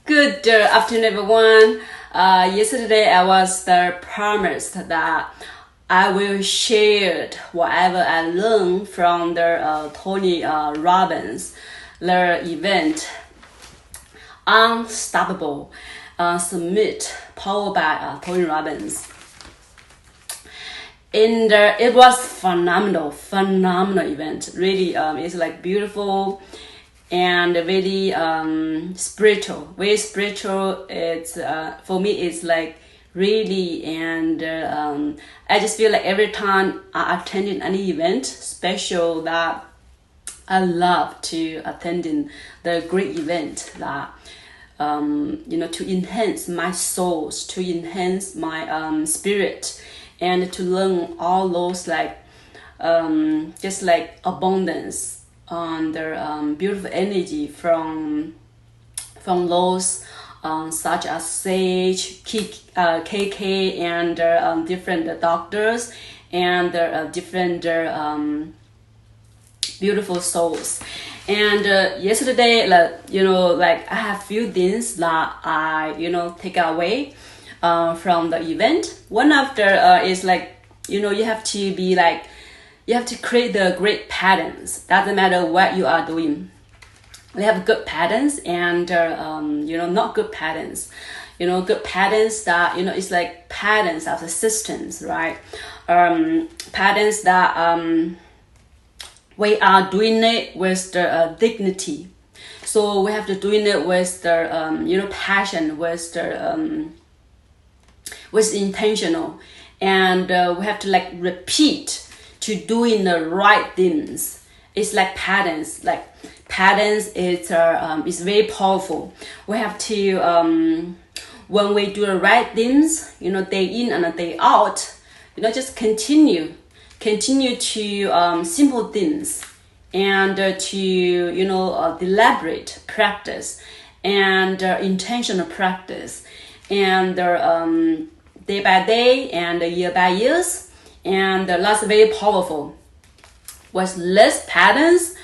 Good afternoon, everyone. Yesterday, I was promised that I will share whatever I learned from the Tony Robbins, their event, Unstoppable Summit, powered by Tony Robbins. And it was phenomenal event. Really, it's like beautiful and very spiritual, very spiritual. It's for me, it's like really, and I just feel like every time I attended any event special, that I love to attending the great event that to enhance my souls, to enhance my spirit, and to learn all those like just like abundance on the beautiful energy from those such as Sage, KK, and different doctors and different beautiful souls. And yesterday, like I have few things that I take away from the event. One of the is like you have to be like, you have to create the great patterns. Doesn't matter what you are doing. We have good patterns and not good patterns. Good patterns that it's like patterns of the systems, right? Patterns that we are doing it with the dignity. So we have to doing it with the passion, with the with intentional, and we have to like repeat to doing the right things. It's like patterns. Like patterns is very powerful. We have to when we do the right things, day in and day out, just continue to simple things, and to deliberate practice, and intentional practice, and day by day and year by years. And that's very powerful. With less patterns,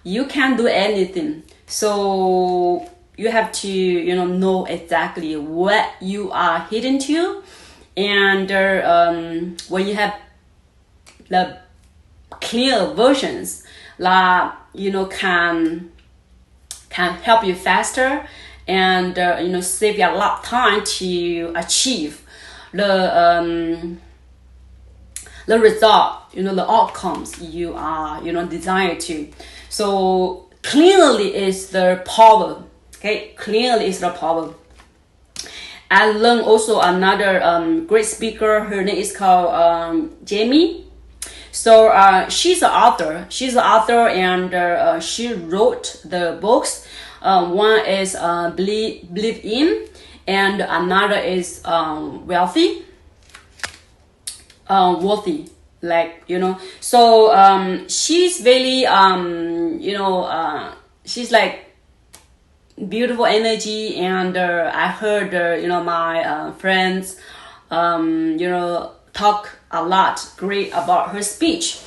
you can't do anything. So you have to know exactly what you are heading to, and when you have the clear versions that can help you faster, and save you a lot of time to achieve the result, the outcomes you are, desire to. So clearly is the power. Okay, clearly is the power. I learned also another great speaker. Her name is called Jamie. So she's an author. And she wrote the books. One is Believe In, and another is Wealthy. Worthy, so she's very she's like beautiful energy, and I heard my friends talk a lot great about her speech,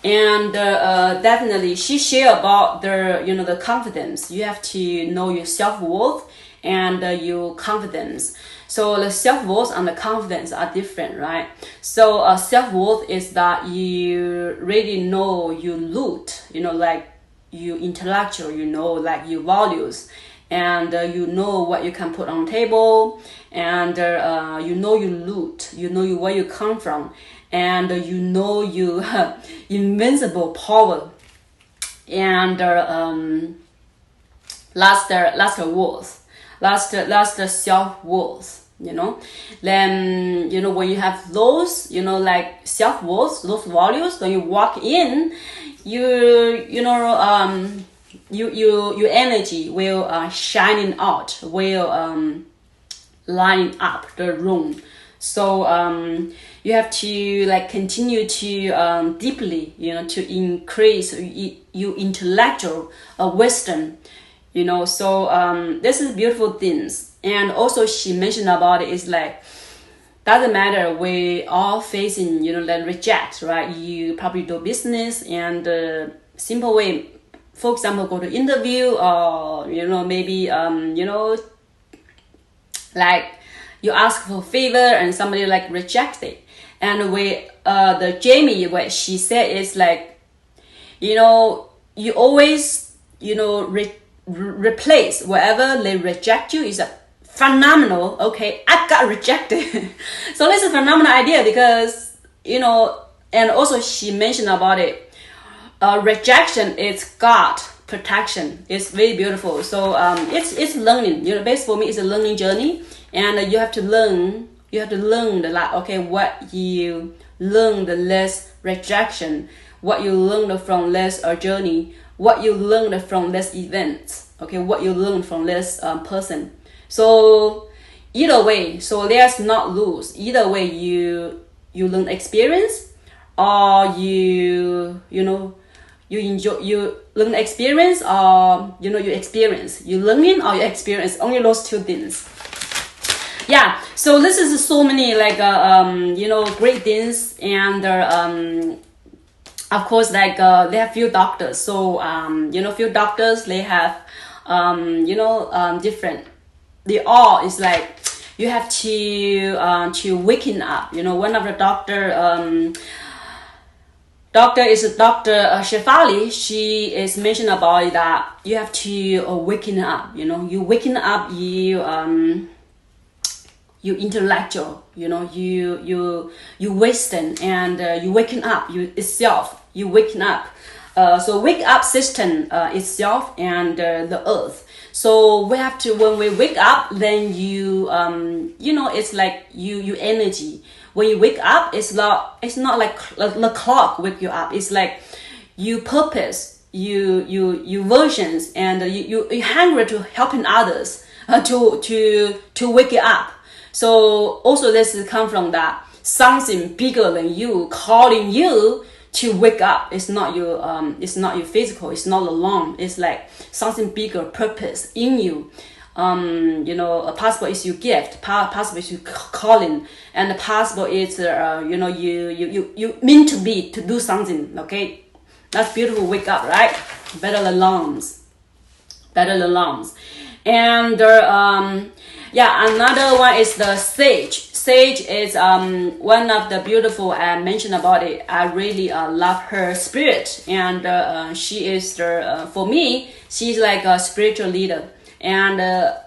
and definitely she share about the confidence. You have to know your self-worth and your confidence. So the self-worth and the confidence are different, right? So self-worth is that you really know your root, like you intellectual, like your values, and you know what you can put on the table, and you know your root, where you come from, and your invincible power, and last the worth. That's the self-worth, Then, when you have those, like self-worth, those values, when you walk in, your energy will shining out, will line up the room. So you have to like continue to deeply, to increase your intellectual wisdom. So this is beautiful things. And also she mentioned about it is like, doesn't matter, we all facing like reject, right? You probably do business, and simple way, for example, go to interview, or maybe like you ask for a favor and somebody like reject it. And the Jamie, what she said is like, you always, replace whatever they reject you is a phenomenal. Okay, I got rejected. So this is a phenomenal idea because, and also she mentioned about it. Rejection is God protection. It's very beautiful. So it's learning. Basically for me, it's a learning journey, and you have to learn. You have to learn the what you learn the less rejection, what you learn from less journey, what you learn from less events. Okay, what you learn from less person. So either way, so there's not lose. Either way, you learn experience, or you enjoy, you learn experience, or you experience, you learning or you experience, only those two things. Yeah, so this is so many great things, and of course they have few doctors. So few doctors, they have different. They all is like you have to waking up. One of the doctor is Dr. Shefali. She is mentioned about that you have to waking up. You waking up, you intellectual, you Western, and you waking up you waking up. So wake up system itself and the earth. So we have to, when we wake up, then it's like you energy. When you wake up, it's not like the clock wake you up. It's like you purpose, you versions, and you hungry to helping others to wake you up. So also this come from that something bigger than you calling you to wake up. It's not your physical, it's not alone. It's like something bigger purpose in you. Possible is your gift, possible is your calling, and possible is you meant to be to do something. Okay, that's beautiful. Wake up, right? Better alarms. And another one is the sage. Sage is one of the beautiful. I mentioned about it. I really love her spirit, and she is for me, she's like a spiritual leader. And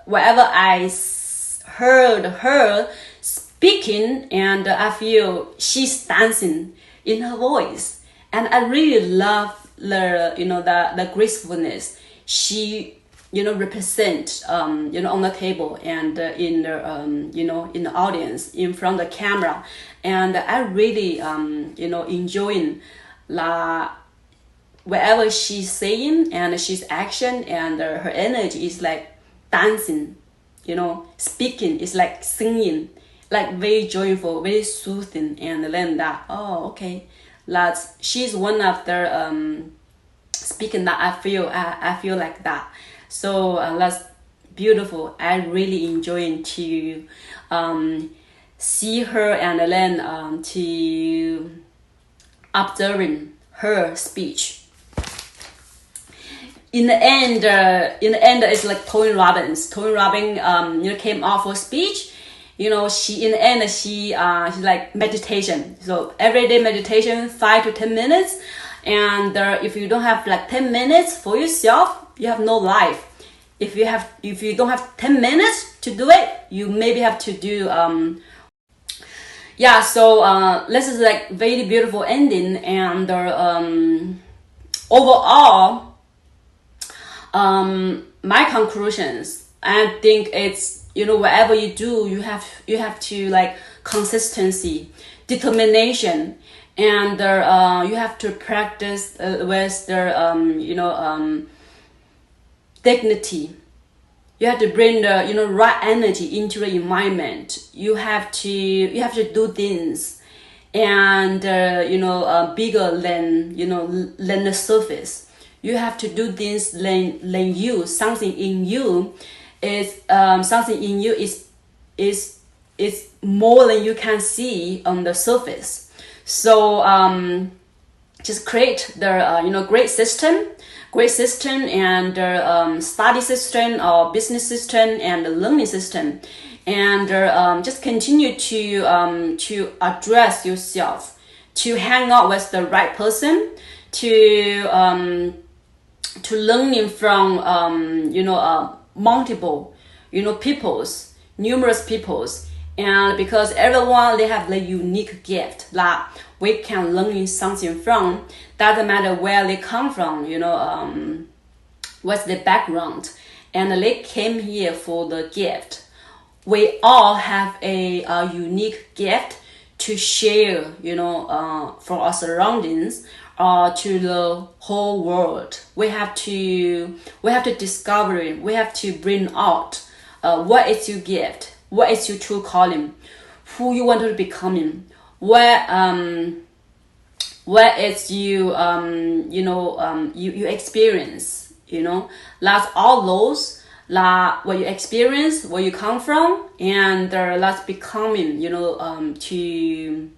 wherever I heard her speaking, and I feel she's dancing in her voice, and I really love the gracefulness she represent on the table, and in the audience, in front of the camera. And I really enjoying wherever she's saying, and she's action, and her energy is like dancing, speaking is like singing, like very joyful, very soothing. And then that, okay, she's one of the speaking that I feel like that. So that's beautiful. I really enjoying to see her, and then to observing her speech. In the end, it's like Tony Robbins. Tony Robbins, came out for speech. She in the end she's like meditation. So everyday meditation, 5 to 10 minutes. And if you don't have like 10 minutes for yourself, you have no life. If you don't have 10 minutes to do it, you maybe have to do so this is like very beautiful ending. And overall, my conclusions, I think it's whatever you do, you have to like consistency, determination, and you have to practice with the dignity. You have to bring the right energy into the environment. You have to do things, and bigger than than the surface. You have to do things than you. Something in you is is more than you can see on the surface. So just create the great system, and study system, or business system, and the learning system. and just continue to address yourself, to hang out with the right person, to learning from multiple numerous peoples, and because everyone they have the unique gift that we can learn something from. Doesn't matter where they come from, what's their background, and they came here for the gift. We all have a unique gift to share, for our surroundings, to the whole world. We have to discover it. We have to bring out what is your gift, what is your true calling, who you want to becoming, what is you you experience, that's all those what you experience, where you come from, and that's becoming, to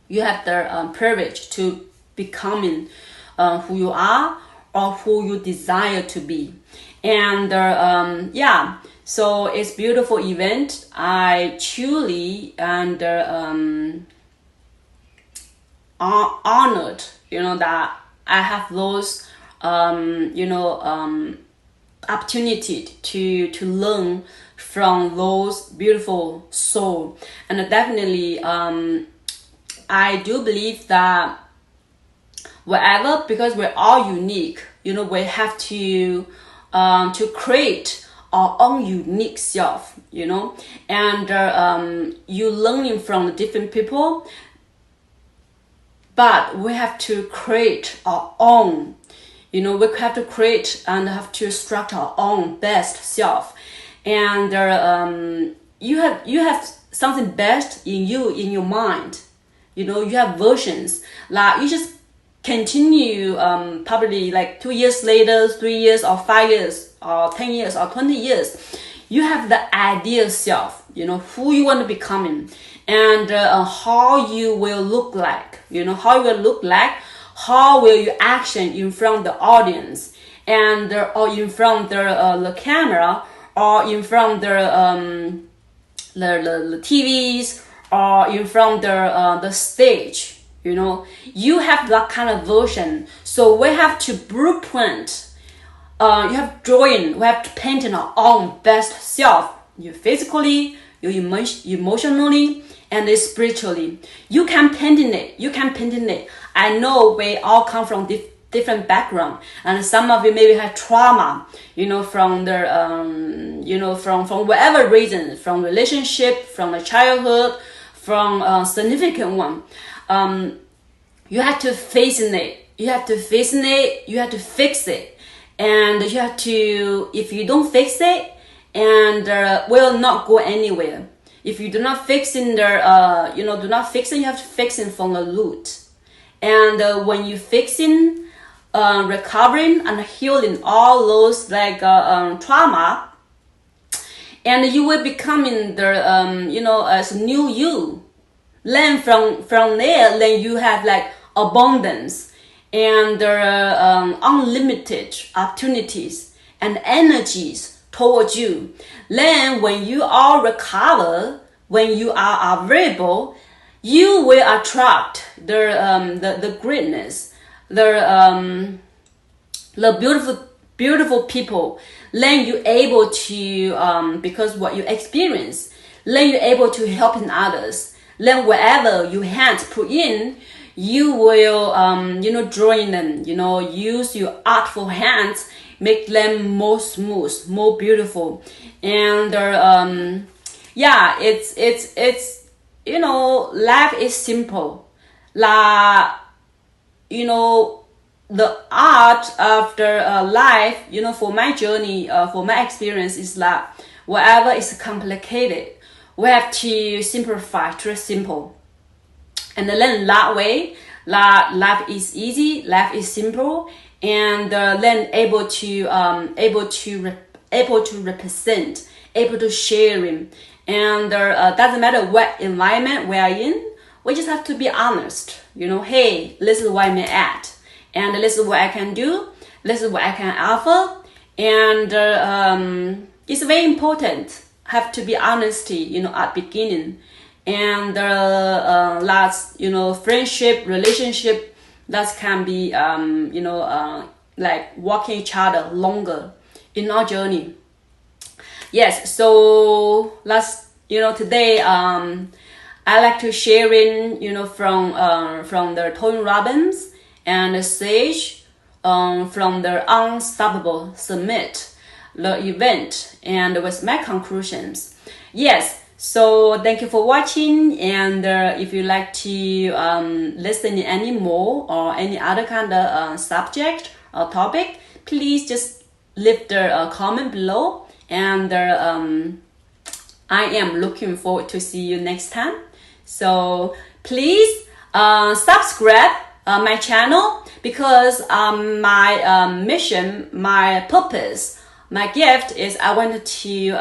you have the privilege to becoming who you are or who you desire to be. And so it's beautiful event. I truly and honored, that I have those opportunity to learn from those beautiful souls. And definitely I do believe that whatever, because we're all unique, we have to create our own unique self, and you learning from different people, but we have to create our own, we have to create and have to structure our own best self. And you have something best in you, in your mind, you have versions like you just continue, probably like 2 years later, 3 years or 5 years or 10 years or 20 years, you have the ideal self, who you want to becoming, and how you will look like, how will you action in front of the audience, and or in front of the camera, or in front of the TVs, or in front of the stage. You have that kind of version. So we have to blueprint. You have drawing. We have to paint in our own best self. You physically, you emotionally, and spiritually. You can paint in it. I know we all come from different background, and some of you maybe have trauma, from their, from whatever reason, from relationship, from the childhood, from significant one. You have to face it. You have to fix it, and you have to. If you don't fix it, and will not go anywhere. If you do not fix in there, you have to fix it from the root. And when you fixing, recovering and healing all those trauma, and you will becoming the as new you. Then from there, then you have abundance and unlimited opportunities and energies towards you. Then when you are recovered, when you are available, you will attract the greatness, the beautiful people. Then you're able to because what you experience, then you're able to help in others. Then wherever your hands put in, you will join them. Use your artful hands, make them more smooth, more beautiful. And it's life is simple. The art of the life, for my journey, for my experience, is that whatever is complicated, we have to simplify to simple. And then that way, life is easy, life is simple, and then able to represent, able to sharing. And doesn't matter what environment we are in, we just have to be honest. Hey, this is where I'm at, and this is what I can do, this is what I can offer. And it's very important have to be honesty, you know, at beginning. And last, you know, friendship, relationship, that can be, you know, like walking each other longer in our journey. Yes, so you know, today, I like to sharing, you know, from the Tony Robbins and the Sage, from the Unstoppable Summit, the event, and with my conclusions. Yes, so thank you for watching, and if you like to listen to any more or any other kind of subject or topic, please just leave the comment below, and I am looking forward to see you next time. So please subscribe my channel, because my mission, my purpose, my gift is I wanted to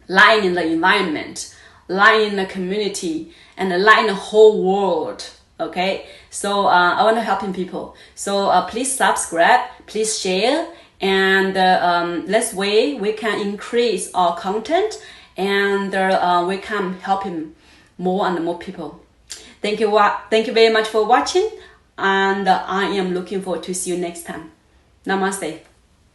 lie in the environment, lie in the community, and lie in the whole world. Okay, so I want to helping people. So please subscribe, please share, and this way we can increase our content, and we can helping more and more people. Thank you very much for watching, and I am looking forward to see you next time. Namaste.